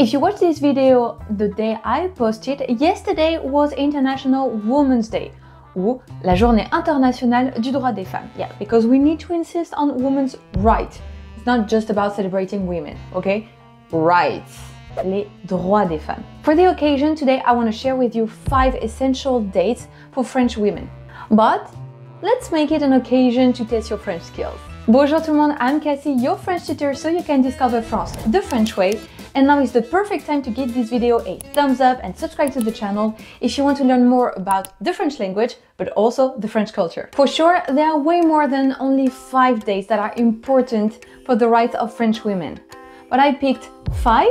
If you watch this video the day I posted, yesterday was International Women's Day, ou la journée internationale du droit des femmes. Yeah, because we need to insist on women's rights. It's not just about celebrating women, okay? Rights. Les droits des femmes. For the occasion, today I want to share with you 5 essential dates for French women. But let's make it an occasion to test your French skills. Bonjour tout le monde, I'm Cassie, your French tutor, so you can discover France the French way. And now is the perfect time to give this video a thumbs up and subscribe to the channel if you want to learn more about the French language, but also the French culture. For sure, there are way more than only 5 dates that are important for the rights of French women. But I picked 5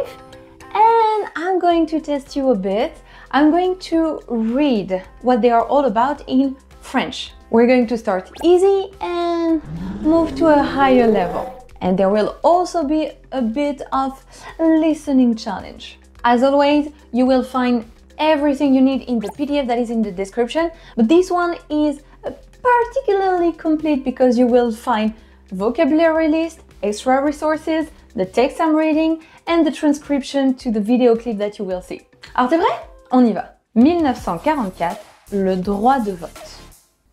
and I'm going to test you a bit. I'm going to read what they are all about in French. We're going to start easy and move to a higher level. And there will also be a bit of listening challenge. As always, you will find everything you need in the PDF that is in the description, but this one is particularly complete because you will find vocabulary list, extra resources, the text I'm reading, and the transcription to the video clip that you will see. Alors t'es prêt? On y va. 1944, le droit de vote.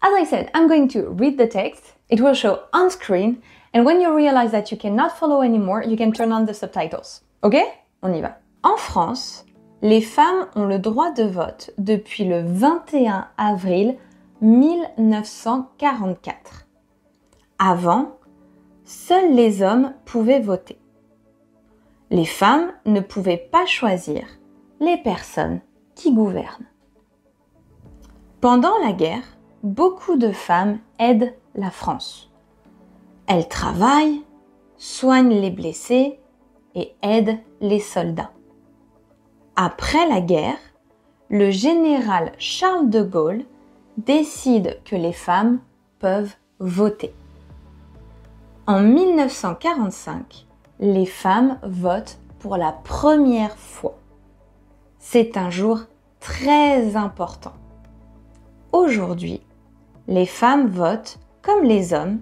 As I said, I'm going to read the text, it will show on screen, and when you realize that you cannot follow anymore, you can turn on the subtitles. Ok? On y va. En France, les femmes ont le droit de vote depuis le 21 avril 1944. Avant, seuls les hommes pouvaient voter. Les femmes ne pouvaient pas choisir les personnes qui gouvernent. Pendant la guerre, beaucoup de femmes aident la France. Elles travaillent, soignent les blessés et aident les soldats. Après la guerre, le général Charles de Gaulle décide que les femmes peuvent voter. En 1945, les femmes votent pour la première fois. C'est un jour très important. Aujourd'hui, les femmes votent comme les hommes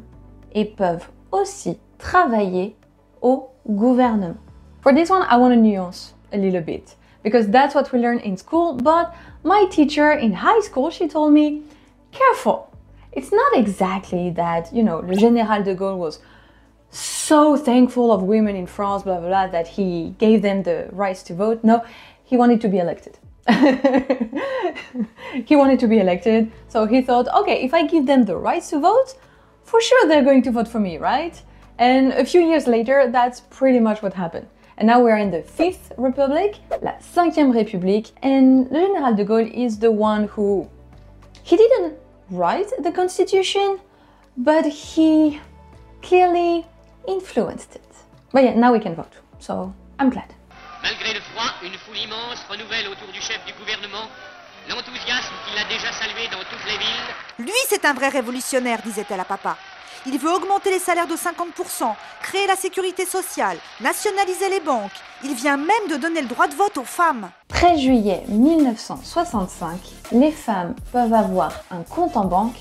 et peuvent aussi travailler au gouvernement. For this one, I want to nuance a little bit because that's what we learn in school, but my teacher in high school, she told me, careful, it's not exactly that, you know, le général de Gaulle was so thankful of women in France, blah, blah, blah, that he gave them the rights to vote. No, he wanted to be elected. He wanted to be elected, so he thought, okay, if I give them the rights to vote, for sure they're going to vote for me, right? And a few years later, that's pretty much what happened. And now we're in the 5th Republic, la 5e République, and le Général de Gaulle is the one who... He didn't write the constitution, but he clearly influenced it. But yeah, now we can vote, so I'm glad. Malgré le froid, une foule immense renouvelle autour du chef du gouvernement l'enthousiasme qu'il a déjà salué dans toutes les villes. Lui, c'est un vrai révolutionnaire, disait-elle à papa. Il veut augmenter les salaires de 50%, créer la sécurité sociale, nationaliser les banques. Il vient même de donner le droit de vote aux femmes. 13 juillet 1965, les femmes peuvent avoir un compte en banque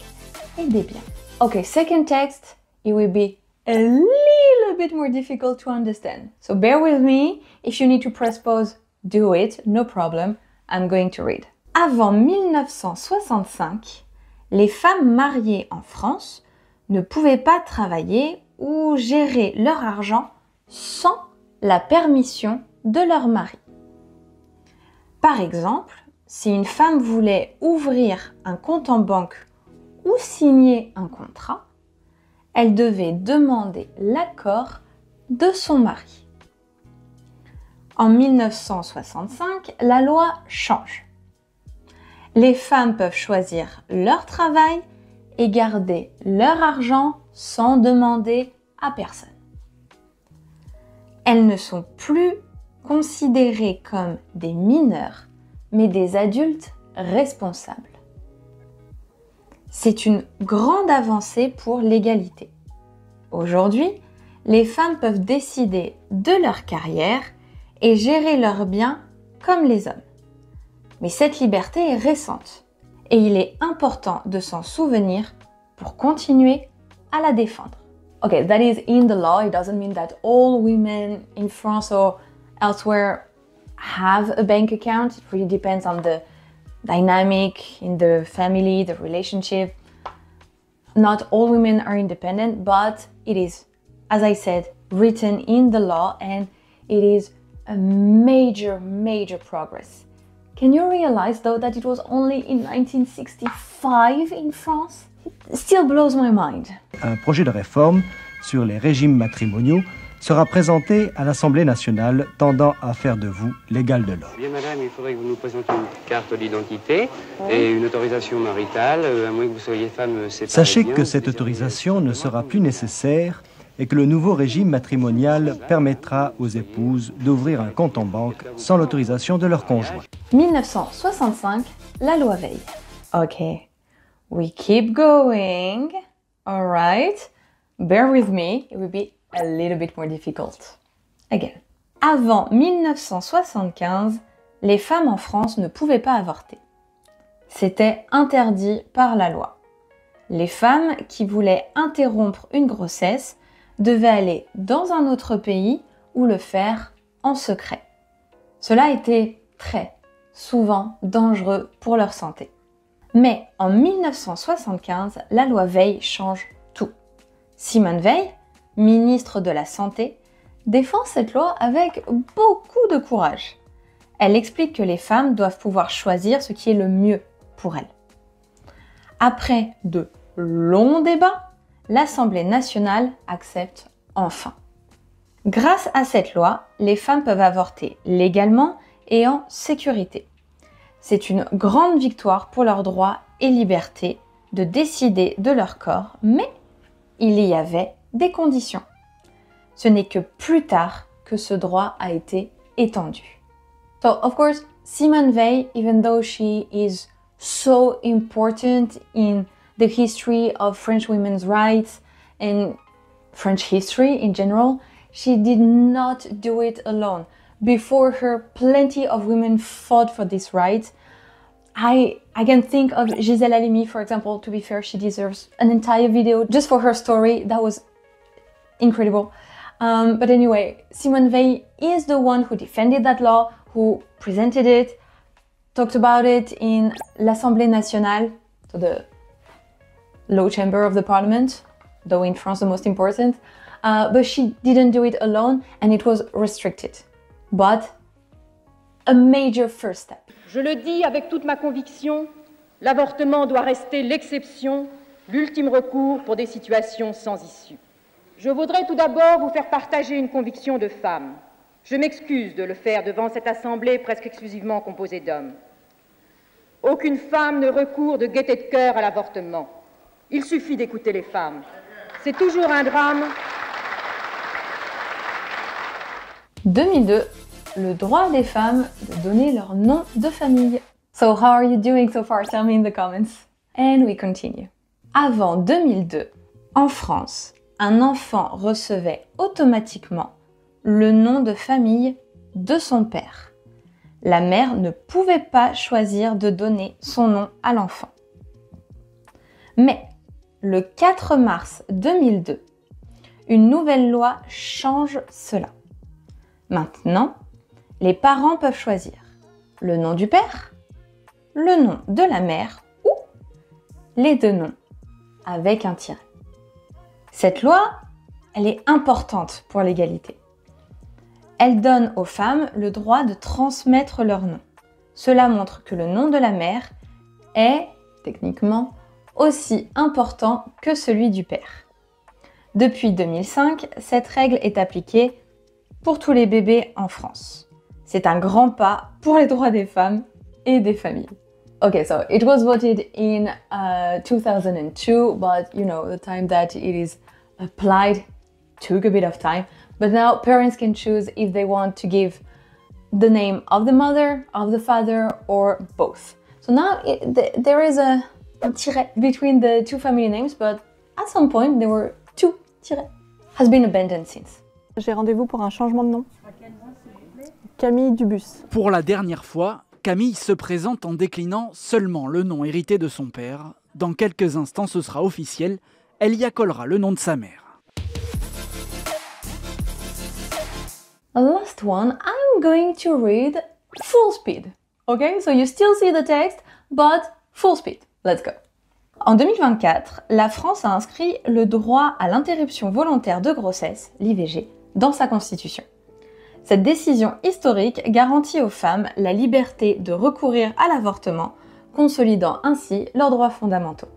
et des biens. Okay, second text, it will be a little bit more difficult to understand. So bear with me. If you need to press pause, do it, no problem. I'm going to read. Avant 1965, les femmes mariées en France ne pouvaient pas travailler ou gérer leur argent sans la permission de leur mari. Par exemple, si une femme voulait ouvrir un compte en banque ou signer un contrat, elle devait demander l'accord de son mari. En 1965, la loi change. Les femmes peuvent choisir leur travail et garder leur argent sans demander à personne. Elles ne sont plus considérées comme des mineurs, mais des adultes responsables. C'est une grande avancée pour l'égalité. Aujourd'hui, les femmes peuvent décider de leur carrière et gérer leurs biens comme les hommes. Mais cette liberté est récente et il est important de s'en souvenir pour continuer à la défendre. Okay, that is in the law. It doesn't mean that all women in France or elsewhere have a bank account. It really depends on the dynamic in the family, the relationship. Not all women are independent, but it is, as I said, written in the law, and it is a major, major progress. Can you realize though that it was only in 1965 in France? It still blows my mind. Un projet de réforme sur les régimes matrimoniaux sera présenté à l'Assemblée nationale tendant à faire de vous l'égal de l'homme. Bien madame, il faudrait que vous nous présentiez une carte d'identité et une autorisation maritale, à moins que vous soyez femme séparée. Sachez que cette autorisation ne sera plus nécessaire et que le nouveau régime matrimonial permettra aux épouses d'ouvrir un compte en banque sans l'autorisation de leur conjoint. 1965, la loi Veil. Ok, we keep going. All right, bear with me, it will be a little bit more difficult. Again. Avant 1975, les femmes en France ne pouvaient pas avorter. C'était interdit par la loi. Les femmes qui voulaient interrompre une grossesse devaient aller dans un autre pays ou le faire en secret. Cela était très souvent dangereux pour leur santé. Mais en 1975, la loi Veil change tout. Simone Veil, ministre de la Santé, défend cette loi avec beaucoup de courage. Elle explique que les femmes doivent pouvoir choisir ce qui est le mieux pour elles. Après de longs débats, l'Assemblée nationale accepte enfin. Grâce à cette loi, les femmes peuvent avorter légalement et en sécurité. C'est une grande victoire pour leur droit et liberté de décider de leur corps, mais il y avait des conditions. Ce n'est que plus tard que ce droit a été étendu. So, of course, Simone Veil, even though she is so important in the history of French women's rights and French history in general, she did not do it alone. Before her, plenty of women fought for this right. I can think of Gisèle Halimi, for example. To be fair, she deserves an entire video just for her story. That was incredible. But anyway, Simone Veil is the one who defended that law, who presented it, talked about it in l'Assemblée nationale, so the low chamber of the parliament, though in France the most important. But she didn't do it alone, and it was restricted. But a major first step. Je le dis avec toute ma conviction, l'avortement doit rester l'exception, l'ultime recours pour des situations sans issue. Je voudrais tout d'abord vous faire partager une conviction de femme. Je m'excuse de le faire devant cette assemblée presque exclusivement composée d'hommes. Aucune femme ne recourt de gaieté de cœur à l'avortement. Il suffit d'écouter les femmes. C'est toujours un drame. 2002, le droit des femmes de donner leur nom de famille. So how are you doing so far? Tell me in the comments. And we continue. Avant 2002, en France, un enfant recevait automatiquement le nom de famille de son père. La mère ne pouvait pas choisir de donner son nom à l'enfant. Mais le 4 mars 2002, une nouvelle loi change cela. Maintenant, les parents peuvent choisir le nom du père, le nom de la mère ou les deux noms avec un tiret. Cette loi, elle est importante pour l'égalité. Elle donne aux femmes le droit de transmettre leur nom. Cela montre que le nom de la mère est, techniquement, aussi important que celui du père. Depuis 2005, cette règle est appliquée pour tous les bébés en France. C'est un grand pas pour les droits des femmes et des familles. Okay, so it was voted in 2002, but you know, the time that it is applied took a bit of time. But now parents can choose if they want to give the name of the mother, of the father, or both. So now there is a tiret between the two family names, but at some point there were two tirets. Has been abandoned since. J'ai rendez-vous pour un changement de nom. Camille Dubus. Pour la dernière fois, Camille se présente en déclinant seulement le nom hérité de son père. Dans quelques instants, ce sera officiel. Elle y accolera le nom de sa mère. Last one, I'm going to read full speed. Okay, so you still see the text, but full speed. Let's go. En 2024, la France a inscrit le droit à l'interruption volontaire de grossesse, l'IVG, dans sa constitution. Cette décision historique garantit aux femmes la liberté de recourir à l'avortement, consolidant ainsi leurs droits fondamentaux.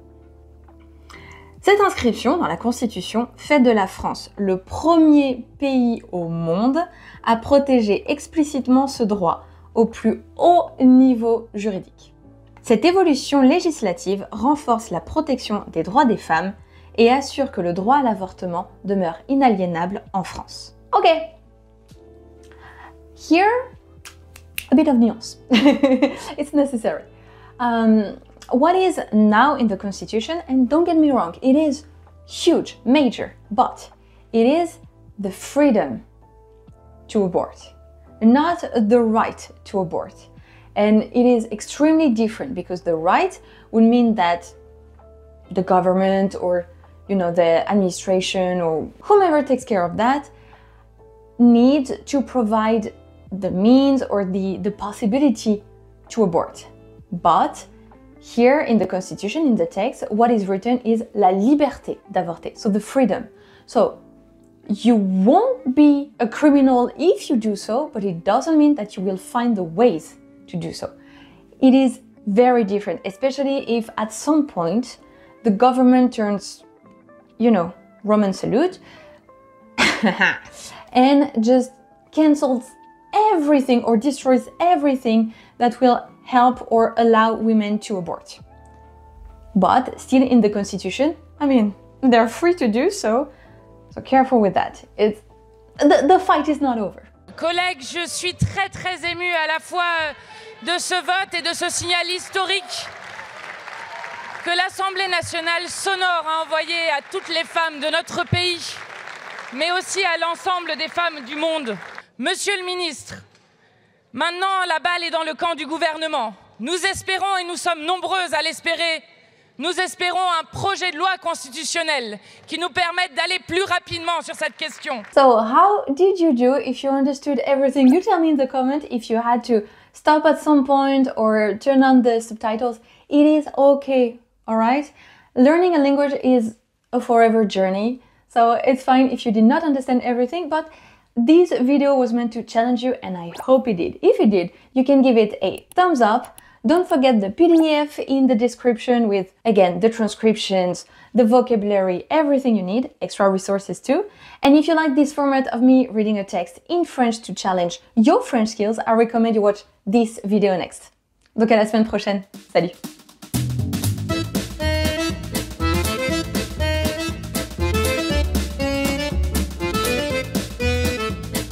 Cette inscription dans la Constitution fait de la France le premier pays au monde à protéger explicitement ce droit au plus haut niveau juridique. Cette évolution législative renforce la protection des droits des femmes et assure que le droit à l'avortement demeure inaliénable en France. Ok. Here, a bit of nuance. It's necessary. What is now in the Constitution, and don't get me wrong, it is huge, major, but it is the freedom to abort, not the right to abort. And it is extremely different because the right would mean that the government or, the administration or whomever takes care of that needs to provide the means or the possibility to abort. But here in the Constitution, in the text, what is written is la liberté d'avorter, so the freedom. So you won't be a criminal if you do so, but it doesn't mean that you will find the ways to do so. It is very different, especially if at some point the government turns, Roman salute and just cancels everything or destroys everything that will help or allow women to abort. But still in the Constitution, they're free to do so, so careful with that. The fight is not over. Collègues, je suis très très émue à la fois de ce vote et de ce signal historique que l'Assemblée nationale sonore a envoyé à toutes les femmes de notre pays, mais aussi à l'ensemble des femmes du monde. Monsieur le ministre, maintenant la balle est dans le camp du gouvernement. Nous espérons, et nous sommes nombreuses à l'espérer, nous espérons un projet de loi constitutionnelle qui nous permette d'aller plus rapidement sur cette question. So how did you do if you understood everything? You tell me in the comment if you had to stop at some point or turn on the subtitles. It is okay, all right? Learning a language is a forever journey, so it's fine if you did not understand everything, but this video was meant to challenge you and I hope it did. If it did, you can give it a thumbs up. Don't forget the PDF in the description with, again, the transcriptions, the vocabulary, everything you need, extra resources too. And if you like this format of me reading a text in French to challenge your French skills, I recommend you watch this video next. Donc à la semaine prochaine. Salut!